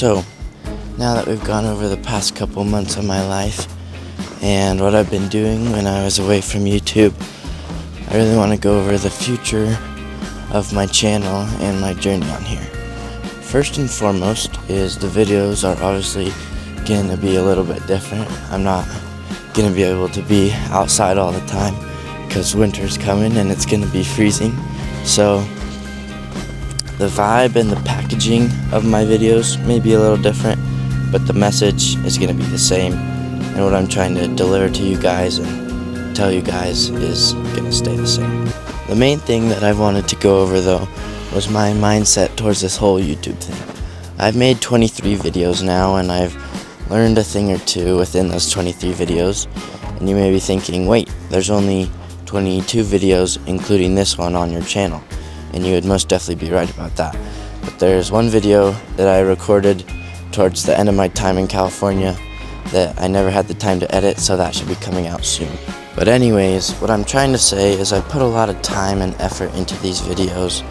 So, now that we've gone over the past couple months of my life and what I've been doing when I was away from YouTube, I really want to go over the future of my channel and my journey on here. First and foremost is the videos are obviously going to be a little bit different. I'm not going to be able to be outside all the time because winter's coming and it's going to be freezing. So the vibe and the packaging of my videos may be a little different, but the message is going to be the same, and what I'm trying to deliver to you guys and tell you guys is going to stay the same. The main thing that I wanted to go over though was my mindset towards this whole YouTube thing. I've made 23 videos now, and I've learned a thing or two within those 23 videos, and you may be thinking, wait, there's only 22 videos including this one on your channel, and you would most definitely be right about that. But there's one video that I recorded towards the end of my time in California that I never had the time to edit, so that should be coming out soon. But anyways, what I'm trying to say is I put a lot of time and effort into these videos,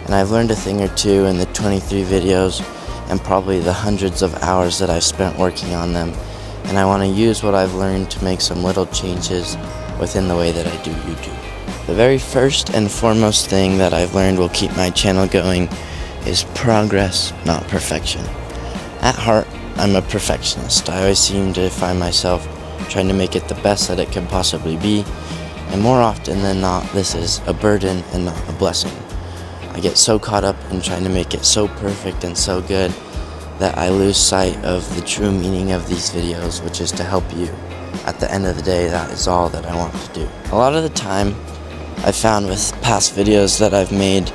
and I've learned a thing or two in the 23 videos and probably the hundreds of hours that I've spent working on them, and I want to use what I've learned to make some little changes within the way that I do YouTube. The very first and foremost thing that I've learned will keep my channel going is progress, not perfection. At heart, I'm a perfectionist. I always seem to find myself trying to make it the best that it can possibly be, and more often than not, this is a burden and not a blessing. I get so caught up in trying to make it so perfect and so good that I lose sight of the true meaning of these videos, which is to help you. At the end of the day, that is all that I want to do. A lot of the time, I found with past videos that I've made,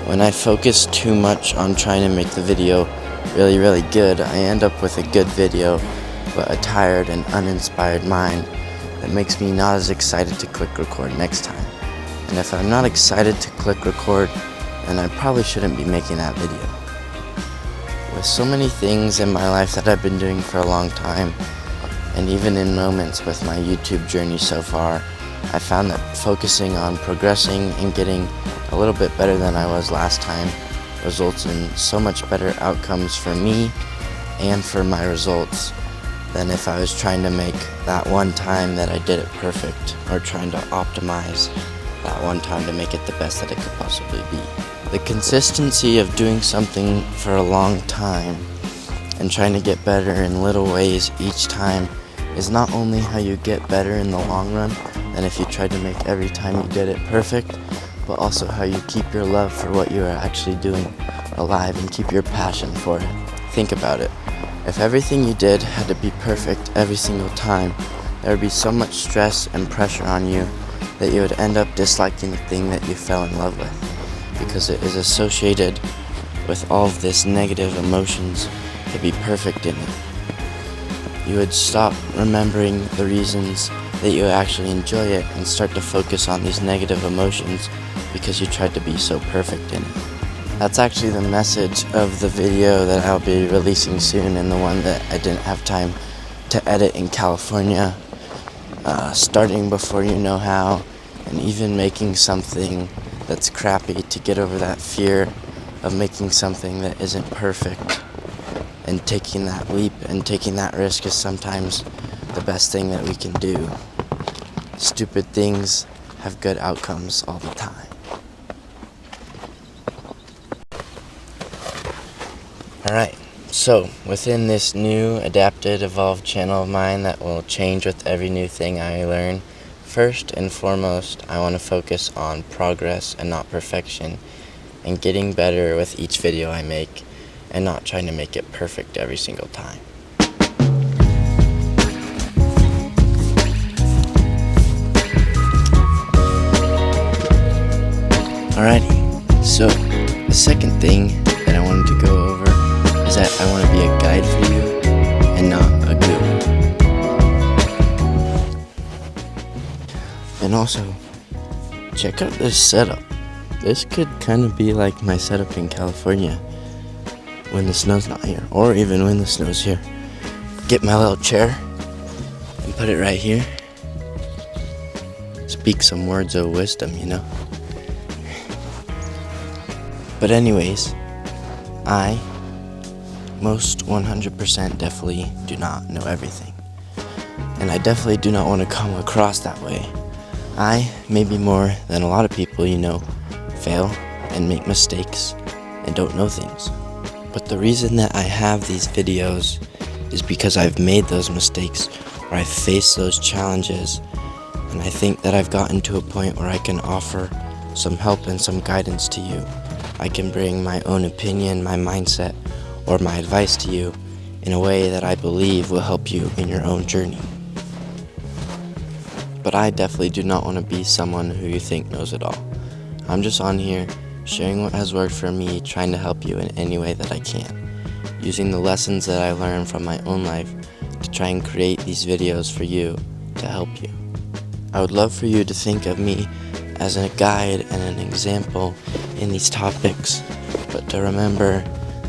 when I focus too much on trying to make the video really good, I end up with a good video, but a tired and uninspired mind that makes me not as excited to click record next time. And if I'm not excited to click record, then I probably shouldn't be making that video. With so many things in my life that I've been doing for a long time, and even in moments with my YouTube journey so far, I found that focusing on progressing and getting a little bit better than I was last time results in so much better outcomes for me and for my results than if I was trying to make that one time that I did it perfect, or trying to optimize that one time to make it the best that it could possibly be. The consistency of doing something for a long time and trying to get better in little ways each time is not only how you get better in the long run than if you tried to make every time you did it perfect, but also how you keep your love for what you are actually doing alive and keep your passion for it. Think about it. If everything you did had to be perfect every single time, there would be so much stress and pressure on you that you would end up disliking the thing that you fell in love with, because it is associated with all of this negative emotions to be perfect in it. You would stop remembering the reasons that you actually enjoy it and start to focus on these negative emotions because you tried to be so perfect in it. That's actually the message of the video that I'll be releasing soon, and the one that I didn't have time to edit in California. Starting before you know how, and even making something that's crappy to get over that fear of making something that isn't perfect. And taking that leap and taking that risk is sometimes the best thing that we can do. Stupid things have good outcomes all the time. Alright, so within this new adapted, evolved channel of mine that will change with every new thing I learn, first and foremost, I want to focus on progress and not perfection, and getting better with each video I make, and not trying to make it perfect every single time. Alrighty, so the second thing that I wanted to go over is that I want to be a guide for you and not a guru. And also, check out this setup. This could kind of be like my setup in California when the snow's not here, or even when the snow's here. Get my little chair and put it right here. Speak some words of wisdom, you know. But anyways, I most 100% definitely do not know everything. And I definitely do not want to come across that way. I, maybe more than a lot of people fail and make mistakes and don't know things. But the reason that I have these videos is because I've made those mistakes, or I've faced those challenges, and I think that I've gotten to a point where I can offer some help and some guidance to you. I can bring my own opinion, my mindset, or my advice to you in a way that I believe will help you in your own journey. But I definitely do not want to be someone who you think knows it all. I'm just on here sharing what has worked for me, trying to help you in any way that I can, using the lessons that I learned from my own life to try and create these videos for you to help you. I would love for you to think of me as a guide and an example in these topics, but to remember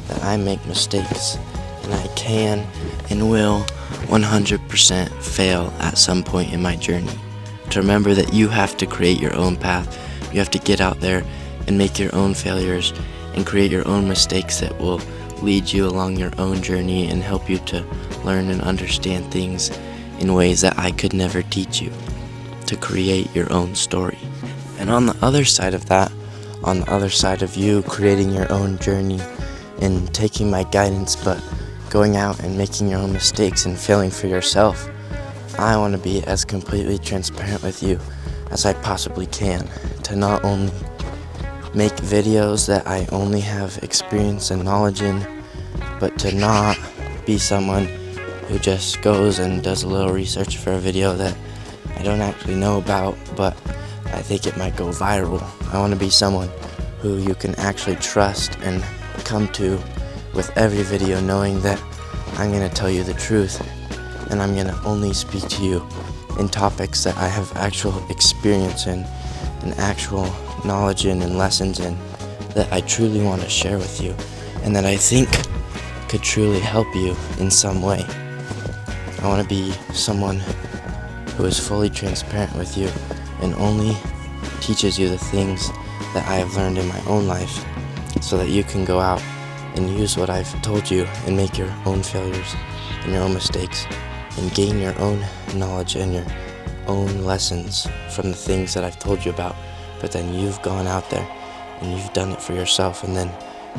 that I make mistakes and I can and will 100% fail at some point in my journey. To remember that you have to create your own path. You have to get out there and make your own failures and create your own mistakes that will lead you along your own journey and help you to learn and understand things in ways that I could never teach you, to create your own story. And on the other side of that, on the other side of you creating your own journey and taking my guidance but going out and making your own mistakes and failing for yourself, I want to be as completely transparent with you as I possibly can, to not only make videos that I only have experience and knowledge in, but to not be someone who just goes and does a little research for a video that I don't actually know about, but I think it might go viral. I want to be someone who you can actually trust and come to with every video, knowing that I'm going to tell you the truth, and I'm going to only speak to you in topics that I have actual experience in and actual knowledge in and lessons in, that I truly want to share with you and that I think could truly help you in some way. I want to be someone who is fully transparent with you and only teaches you the things that I have learned in my own life, so that you can go out and use what I've told you and make your own failures and your own mistakes and gain your own knowledge and your own lessons from the things that I've told you about. But then you've gone out there and you've done it for yourself, and then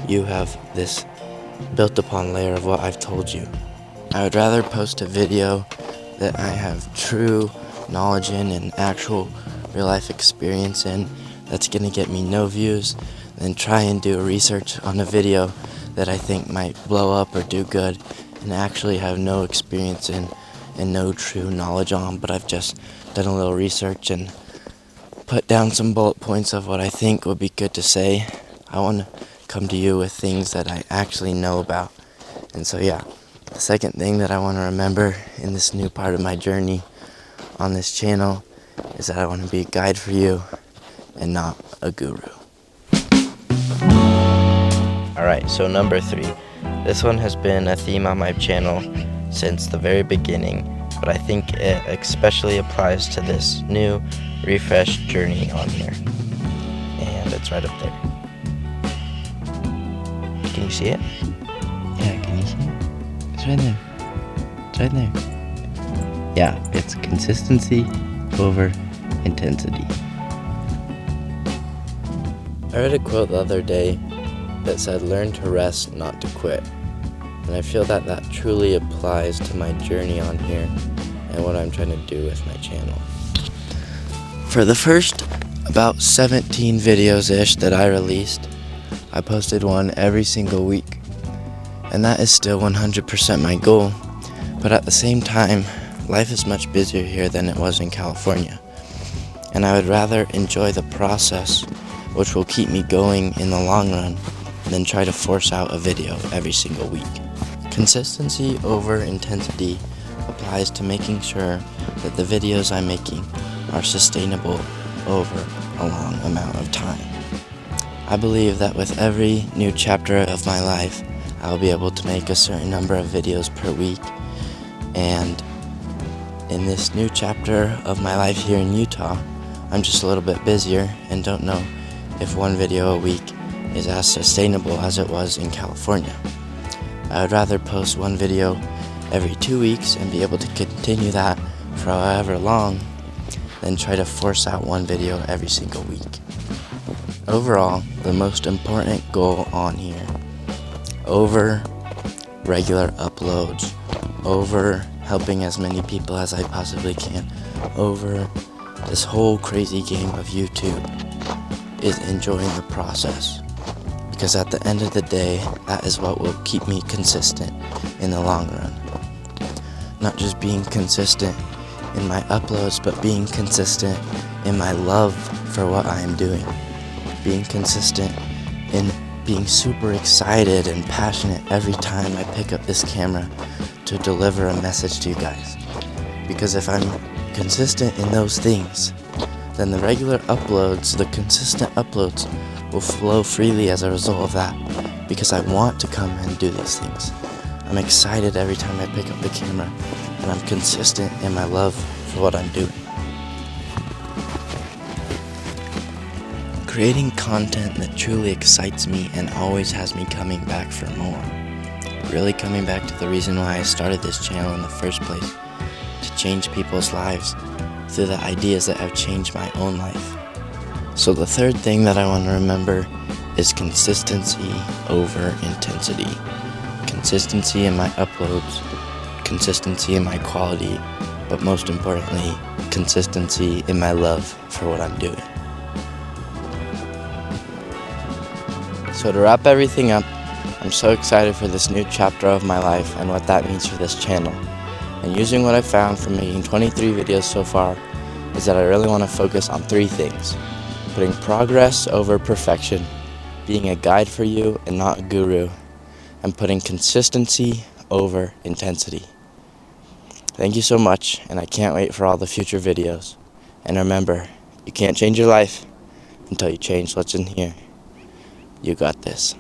you have this built upon layer of what I've told you. I would rather post a video that I have true knowledge in and actual real life experience in that's gonna get me no views than try and do research on a video that I think might blow up or do good and actually have no experience in and no true knowledge on, but I've just done a little research and put down some bullet points of what I think would be good to say. I want to come to you with things that I actually know about. And so yeah, the second thing that I want to remember in this new part of my journey on this channel is that I want to be a guide for you and not a guru. Alright, so number 3. This one has been a theme on my channel since the very beginning, but I think it especially applies to this new refreshed journey on here. And it's right up there. Can you see it? Yeah, can you see it? It's right there. It's right there. Yeah, it's consistency over intensity. I read a quote the other day that said, "Learn to rest, not to quit." And I feel that that truly applies to my journey on here and what I'm trying to do with my channel. For the first about 17 videos-ish that I released, I posted one every single week. And that is still 100% my goal. But at the same time, life is much busier here than it was in California. And I would rather enjoy the process, which will keep me going in the long run, than try to force out a video every single week. Consistency over intensity applies to making sure that the videos I'm making are sustainable over a long amount of time. I believe that with every new chapter of my life, I'll be able to make a certain number of videos per week. And in this new chapter of my life here in Utah, I'm just a little bit busier and don't know if one video a week is as sustainable as it was in California. I would rather post one video every 2 weeks and be able to continue that for however long than try to force out one video every single week. Overall, the most important goal on here, over regular uploads, over helping as many people as I possibly can, over this whole crazy game of YouTube, is enjoying the process. Because at the end of the day, that is what will keep me consistent in the long run. Not just being consistent in my uploads, but being consistent in my love for what I am doing. Being consistent in being super excited and passionate every time I pick up this camera to deliver a message to you guys. Because if I'm consistent in those things, then the regular uploads, the consistent uploads, will flow freely as a result of that, because I want to come and do these things. I'm excited every time I pick up the camera, and I'm consistent in my love for what I'm doing. Creating content that truly excites me and always has me coming back for more. Really coming back to the reason why I started this channel in the first place, to change people's lives through the ideas that have changed my own life. So the third thing that I want to remember is consistency over intensity. Consistency in my uploads, consistency in my quality, but most importantly, consistency in my love for what I'm doing. So to wrap everything up, I'm so excited for this new chapter of my life and what that means for this channel. And using what I found from making 23 videos so far is that I really want to focus on 3 things. Putting progress over perfection, being a guide for you and not a guru, and putting consistency over intensity. Thank you so much, and I can't wait for all the future videos. And remember, you can't change your life until you change what's in here. You got this.